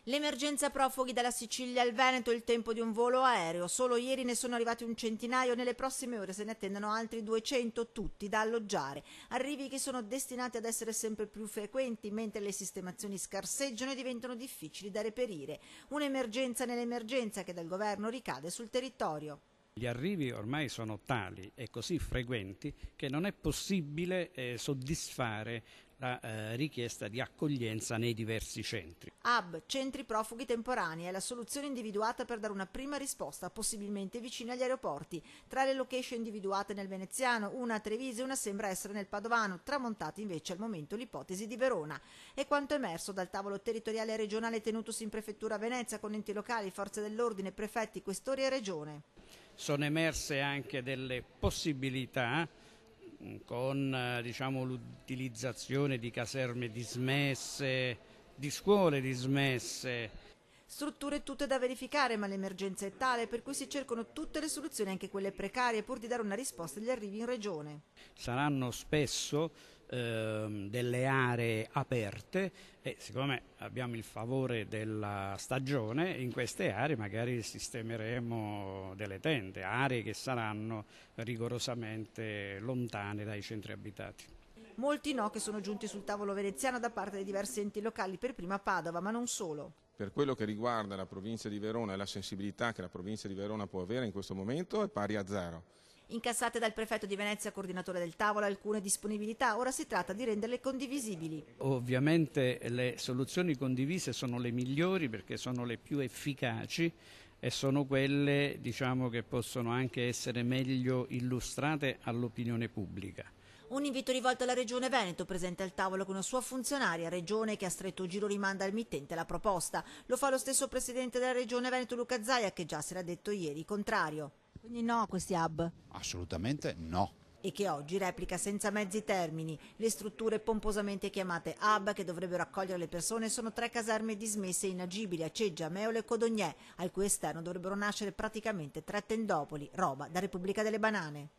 L'emergenza profughi dalla Sicilia al Veneto, il tempo di un volo aereo. Solo ieri ne sono arrivati un centinaio, nelle prossime ore se ne attendono altri 200, tutti da alloggiare. Arrivi che sono destinati ad essere sempre più frequenti, mentre le sistemazioni scarseggiano e diventano difficili da reperire. Un'emergenza nell'emergenza che dal governo ricade sul territorio. Gli arrivi ormai sono tali e così frequenti che non è possibile soddisfare la richiesta di accoglienza nei diversi centri. Hub, centri profughi temporanei, è la soluzione individuata per dare una prima risposta, possibilmente vicina agli aeroporti. Tra le location individuate nel veneziano, una a Treviso e una sembra essere nel padovano, tramontata invece al momento l'ipotesi di Verona. È quanto emerso dal tavolo territoriale e regionale tenutosi in prefettura a Venezia con enti locali, forze dell'ordine, prefetti, questori e regione. Sono emerse anche delle possibilità con l'utilizzazione di caserme dismesse, di scuole dismesse. Strutture tutte da verificare, ma l'emergenza è tale per cui si cercano tutte le soluzioni, anche quelle precarie, pur di dare una risposta agli arrivi in regione. Saranno spesso delle aree aperte e siccome abbiamo il favore della stagione, in queste aree magari sistemeremo delle tende, aree che saranno rigorosamente lontane dai centri abitati. Molti no che sono giunti sul tavolo veneziano da parte dei diversi enti locali, per prima Padova, ma non solo. Per quello che riguarda la provincia di Verona e la sensibilità che la provincia di Verona può avere in questo momento è pari a zero. Incassate dal prefetto di Venezia, coordinatore del tavolo, alcune disponibilità, ora si tratta di renderle condivisibili. Ovviamente le soluzioni condivise sono le migliori perché sono le più efficaci e sono quelle che possono anche essere meglio illustrate all'opinione pubblica. Un invito rivolto alla Regione Veneto, presente al tavolo con una sua funzionaria, Regione che a stretto giro rimanda al mittente la proposta. Lo fa lo stesso Presidente della Regione Veneto Luca Zaia, che già si era detto ieri contrario. Quindi no a questi hub? Assolutamente no. E che oggi replica senza mezzi termini. Le strutture pomposamente chiamate hub, che dovrebbero accogliere le persone, sono 3 caserme dismesse e inagibili a Ceggia, Meolo e Codognè, al cui esterno dovrebbero nascere praticamente 3 tendopoli, roba da Repubblica delle Banane.